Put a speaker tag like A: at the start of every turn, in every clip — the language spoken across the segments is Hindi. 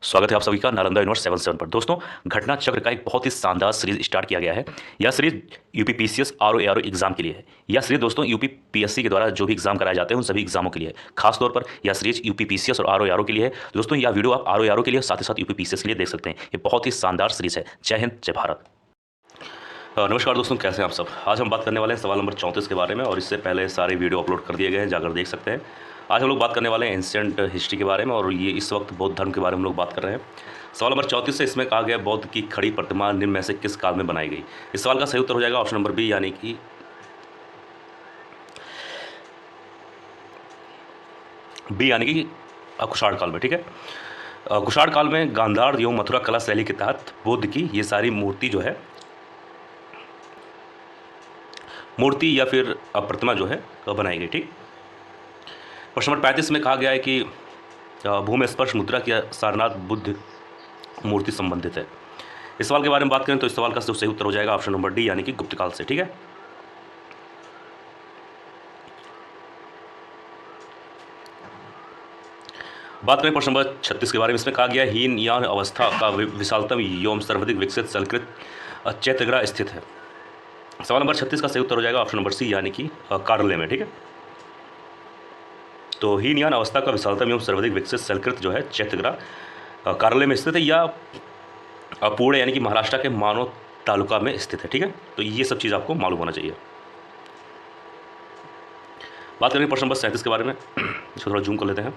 A: स्वागत है आप सभी का नालंदा यूनिवर्स 77 पर। दोस्तों, घटना चक्र का एक बहुत ही शानदार सीरीज स्टार्ट किया गया है। यह series UP PCS RO exam के लिए है। यह सीरीज दोस्तों यूपी पीएससी के द्वारा जो भी एग्जाम कराए जाते हैं उन सभी एग्जामों के लिए है। खास तौर पर यह सीरीज यूपी पीसीएस और आरओ के लिए है। दोस्तों, यह वीडियो आप आरओ के लिए साथ ही साथ यूपी पीसीएस के लिए देख सकते हैं। ये बहुत ही शानदार सीरीज है। जय हिंद, जय भारत। नमस्कार दोस्तों, कैसे हैं आप सब। आज हम बात करने वाले हैं सवाल नंबर 34 के बारे में, और इससे पहले सारे वीडियो अपलोड कर दिए गए हैं, जाकर देख सकते हैं। आज हम लोग बात करने वाले हैं एंशिएंट हिस्ट्री के बारे में, और ये इस वक्त बौद्ध धर्म के बारे में हम लोग बात कर रहे हैं। सवाल नंबर 34 से इसमें कहा गया बौद्ध की खड़ी प्रतिमा निम्न में से किस काल में बनाई गई। इस सवाल का सही उत्तर हो जाएगा ऑप्शन नंबर बी, यानी कि कुषाण काल में। ठीक है, कुषाण काल में गांधार एवं मथुरा कला शैली के तहत बुद्ध की ये सारी मूर्ति या फिर प्रतिमा जो है बनाई गई। ठीक, प्रश्न नंबर 35 में कहा गया है कि भूमि स्पर्श मुद्रा की सारनाथ बुद्ध मूर्ति संबंधित है। इस सवाल के बारे में बात करें तो इस सवाल का सही उत्तर हो जाएगा ऑप्शन नंबर डी, यानी कि गुप्त काल से। ठीक है, बात करें प्रश्न नंबर 36 के बारे में। इसमें कहा गया हीन यान अवस्था का विशालतम एवं सर्वाधिक विकसित सलकृत चैत्यग्रह स्थित है। सवाल नंबर 36 का सही उत्तर हो जाएगा ऑप्शन नंबर सी, यानी कि कार्ले में। ठीक है, तो हीनयान अवस्था का विशालतम एवं सर्वाधिक विकसित सलकृत जो है चैत्यग्रह कार्ले में स्थित है, या पुणे यानी कि महाराष्ट्र के मानो तालुका में स्थित है। ठीक है, तो ये सब चीज़ आपको मालूम होना चाहिए। बात करेंगे प्रश्न नंबर 37 के बारे में। इसको थोड़ा जूम कर लेते हैं।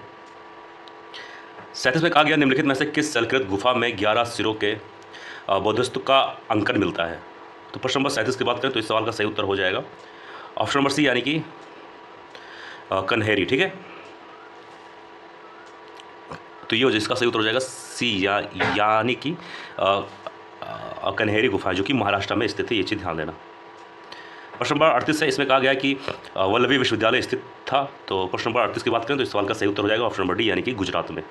A: 37 में कहा गया निम्नलिखित में से किस सलकृत गुफा में 11 सिरों के बौद्धस्तु का अंकन मिलता है। तो प्रश्न नंबर 37 की बात करें तो इस सवाल का सही उत्तर हो जाएगा ऑप्शन नंबर सी, यानी कि कन्हेरी। ठीक है, तो ये इसका सही उत्तर हो जाएगा सी, यानी कि कन्हेरी गुफा जो कि महाराष्ट्र में स्थित है। ये चीज़ ध्यान देना। प्रश्न नंबर 38 है, इसमें कहा गया कि वल्लभी विश्वविद्यालय स्थित था। तो प्रश्न नंबर 38 की बात करें तो इस सवाल का सही उत्तर हो जाएगा ऑप्शन नंबर डी, यानी कि गुजरात में।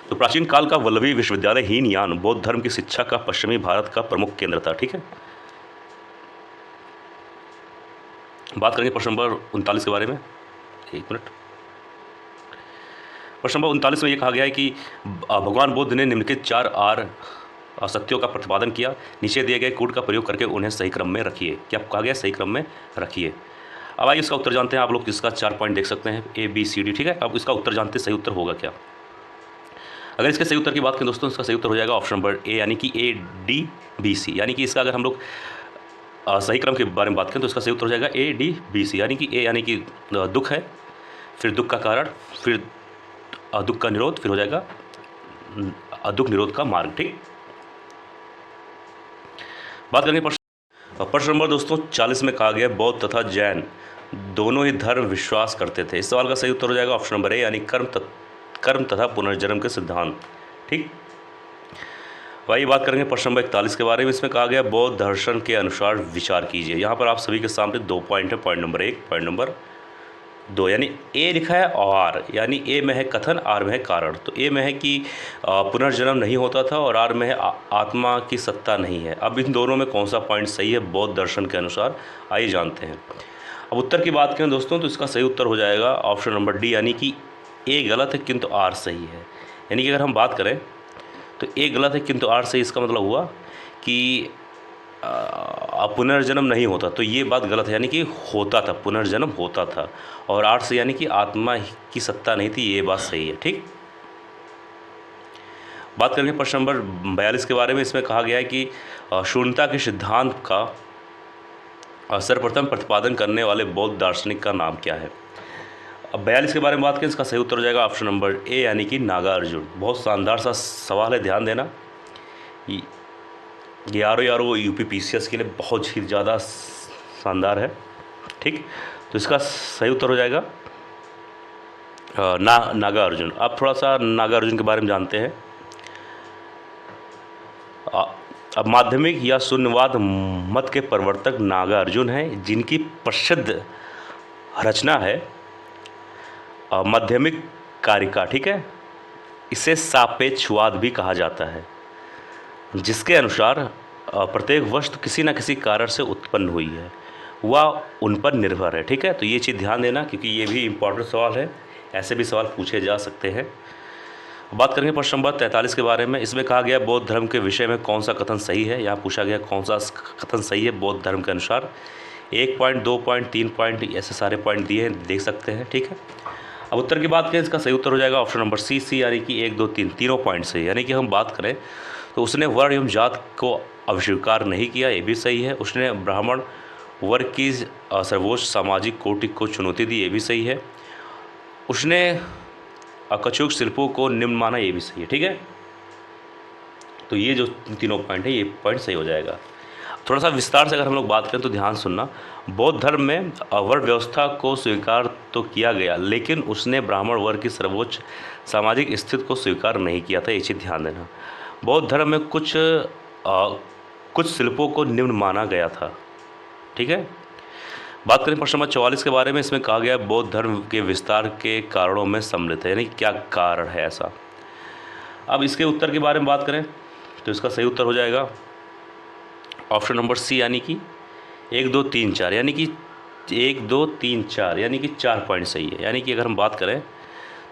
A: तो प्राचीन काल का वल्लभी विश्वविद्यालय हीनयान बौद्ध धर्म की शिक्षा का पश्चिमी भारत का प्रमुख केंद्र था। ठीक है, बात करेंगे प्रश्न नंबर 39 के बारे में। एक मिनट। प्रश्न नंबर 39 में ये कहा गया है कि भगवान बुद्ध ने निम्नलिखित 4 आर सत्यों का प्रतिपादन किया। नीचे दिए गए कूट का प्रयोग करके उन्हें सही क्रम में रखिए। क्या कहा गया? सही क्रम में रखिए। अब आइए इसका उत्तर जानते हैं। आप लोग इसका 4 पॉइंट देख सकते हैं, ए बी सी डी। ठीक है, अब इसका उत्तर जानते सही उत्तर होगा क्या। अगर इसके सही उत्तर की बात करें दोस्तों, इसका सही उत्तर हो जाएगा ऑप्शन नंबर ए, यानी कि ए डी बी सी। यानी कि इसका अगर हम लोग सही क्रम के बारे में बात करें तो इसका सही उत्तर हो जाएगा ए डी बी सी। यानी कि ए यानी कि दुख है, फिर दुख का कारण, फिर दुख का निरोध, फिर हो जाएगा दुख निरोध का मार्ग। ठीक, बात करेंगे प्रश्न नंबर दोस्तों 40 में कहा गया बौद्ध तथा जैन दोनों ही धर्म विश्वास करते थे। इस सवाल का सही उत्तर हो जाएगा ऑप्शन नंबर ए, यानी कर्म तथा पुनर्जन्म के सिद्धांत। ठीक, वही बात करेंगे प्रश्न नंबर 41 के बारे में। इसमें कहा गया बौद्ध दर्शन के अनुसार विचार कीजिए। यहाँ पर आप सभी के सामने 2 पॉइंट है, पॉइंट नंबर 1, पॉइंट नंबर 2। यानी ए लिखा है और यानी ए में है कथन, आर में है कारण। तो ए में है कि पुनर्जन्म नहीं होता था, और आर में है आत्मा की सत्ता नहीं है। अब इन दोनों में कौन सा पॉइंट सही है बौद्ध दर्शन के अनुसार, आइए जानते हैं। अब उत्तर की बात करें दोस्तों तो इसका सही उत्तर हो जाएगा ऑप्शन नंबर डी, यानी कि ए गलत है किंतु आर सही है। यानी कि अगर हम बात करें तो ए गलत है किंतु आर सही, इसका मतलब हुआ कि पुनर्जन्म नहीं होता, तो ये बात गलत है। यानी कि होता था, पुनर्जन्म होता था। और आर से यानी कि आत्मा की सत्ता नहीं थी, ये बात सही है। ठीक, बात करेंगे प्रश्न नंबर 42 के बारे में। इसमें कहा गया है कि शून्यता के सिद्धांत का सर्वप्रथम प्रतिपादन करने वाले बौद्ध दार्शनिक का नाम क्या है। अब 42 के बारे में बात करें, इसका सही उत्तर हो जाएगा ऑप्शन नंबर ए, यानी कि नागार्जुन। बहुत शानदार सा सवाल है, ध्यान देना। यारो यूपी पीसीएस के लिए बहुत ही ज़्यादा शानदार है। ठीक, तो इसका सही उत्तर हो जाएगा नागार्जुन। अब थोड़ा सा नागार्जुन के बारे में जानते हैं। अब माध्यमिक या शून्यवाद मत के प्रवर्तक नागार्जुन हैं, जिनकी प्रसिद्ध रचना है माध्यमिक कारिका। ठीक है, इसे सापेक्षवाद भी कहा जाता है, जिसके अनुसार प्रत्येक वस्तु किसी न किसी कारण से उत्पन्न हुई है, वह उन पर निर्भर है। ठीक है, तो ये चीज़ ध्यान देना, क्योंकि ये भी इम्पोर्टेंट सवाल है। ऐसे भी सवाल पूछे जा सकते हैं। बात करेंगे प्रश्न नंबर 43 के बारे में। इसमें कहा गया बौद्ध धर्म के विषय में कौन सा कथन सही है। यहाँ पूछा गया कौन सा कथन सही है बौद्ध धर्म के अनुसार। 1 पॉइंट, 2 पॉइंट, 3 पॉइंट, ऐसे सारे पॉइंट दिए हैं, देख सकते हैं। ठीक है, अब उत्तर की बात करें, इसका सही उत्तर हो जाएगा ऑप्शन नंबर सी यानी कि 1, 2, 3 तीनों पॉइंट सही। यानी कि हम बात करें तो उसने वर्ण एवं जात को अस्वीकार नहीं किया, ये भी सही है। उसने ब्राह्मण वर्ग की सर्वोच्च सामाजिक कोटि को चुनौती दी, ये भी सही है। उसने कछुक शिल्पों को निम्न माना, ये भी सही है। ठीक है, तो ये जो तीनों पॉइंट है ये पॉइंट सही हो जाएगा। थोड़ा सा विस्तार से अगर हम लोग बात करें तो ध्यान सुनना। बौद्ध धर्म में वर्ण व्यवस्था को स्वीकार तो किया गया, लेकिन उसने ब्राह्मण वर्ग की सर्वोच्च सामाजिक स्थिति को स्वीकार नहीं किया था, ये चीज़ ध्यान देना। बौद्ध धर्म में कुछ शिल्पों को निम्न माना गया था। ठीक है, बात करें प्रश्न नंबर 44 के बारे में। इसमें कहा गया बौद्ध धर्म के विस्तार के कारणों में सम्मिलित है, यानी क्या कारण है ऐसा। अब इसके उत्तर के बारे में बात करें तो इसका सही उत्तर हो जाएगा ऑप्शन नंबर सी यानी कि 1, 2, 3, 4, यानी कि 1, 2, 3, 4 यानी कि 4 पॉइंट सही है। यानी कि अगर हम बात करें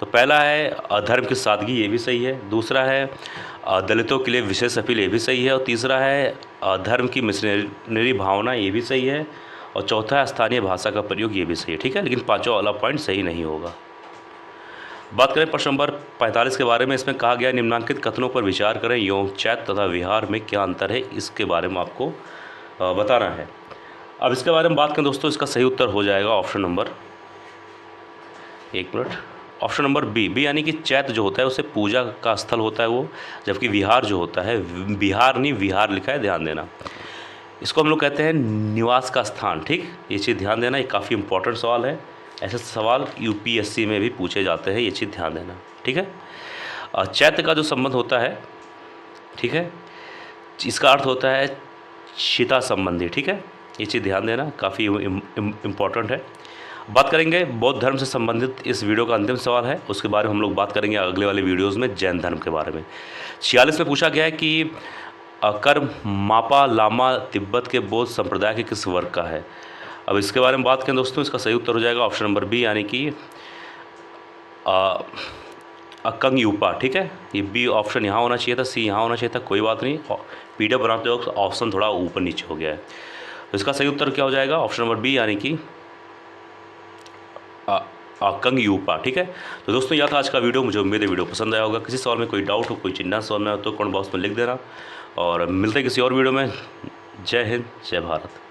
A: तो पहला है धर्म की सादगी, ये भी सही है। दूसरा है दलितों के लिए विशेष अपील, ये भी सही है। और तीसरा है धर्म की मिशनरी भावना, ये भी सही है। और चौथा है स्थानीय भाषा का प्रयोग, ये भी सही है। ठीक है, लेकिन पाँचों वाला पॉइंट सही नहीं होगा। बात करें प्रश्न नंबर 45 के बारे में। इसमें कहा गया निम्नांकित कथनों पर विचार करें, योग, चैत्य तथा विहार में क्या अंतर है, इसके बारे में आपको बताना है। अब इसके बारे में बात करें दोस्तों, इसका सही उत्तर हो जाएगा ऑप्शन नंबर, एक मिनट, ऑप्शन नंबर बी यानी कि चैत्य जो होता है उसे पूजा का स्थल होता है वो, जबकि विहार जो होता है, बिहार नहीं विहार लिखा है, ध्यान देना, इसको हम लोग कहते हैं निवास का स्थान। ठीक, ये चीज़ ध्यान देना, ये काफ़ी इंपॉर्टेंट सवाल है। ऐसे सवाल यूपीएससी में भी पूछे जाते हैं, ये चीज़ ध्यान देना। ठीक है, चैत्य का जो संबंध होता है, ठीक है, इसका अर्थ होता है चिता संबंधी। ठीक है, ये चीज़ ध्यान देना, काफ़ी इम्पॉर्टेंट है। बात करेंगे बौद्ध धर्म से संबंधित इस वीडियो का अंतिम सवाल है, उसके बारे में हम लोग बात करेंगे अगले वाले वीडियोज़ में, जैन धर्म के बारे में। 46 में पूछा गया है कि कर्म मापा लामा तिब्बत के बौद्ध संप्रदाय के किस वर्ग का है। अब इसके बारे में बात करें दोस्तों, इसका सही उत्तर हो जाएगा ऑप्शन नंबर बी यानी कि अकंग यूपा। ठीक है, ये बी ऑप्शन यहाँ होना चाहिए था, सी यहाँ होना चाहिए था, कोई बात नहीं, पीडीएफ बनाते वक्त ऑप्शन थोड़ा ऊपर नीचे हो गया है। तो इसका सही उत्तर क्या हो जाएगा ऑप्शन नंबर बी यानी कि अकंग यूपा। ठीक है, तो दोस्तों यह था आज का वीडियो। मुझे उम्मीद है वीडियो पसंद आया होगा। किसी सवाल में कोई डाउट हो, कोई चिंता सवाल में हो तो कमेंट बॉक्स में लिख देना, और मिलते हैं किसी और वीडियो में। जय हिंद, जय भारत।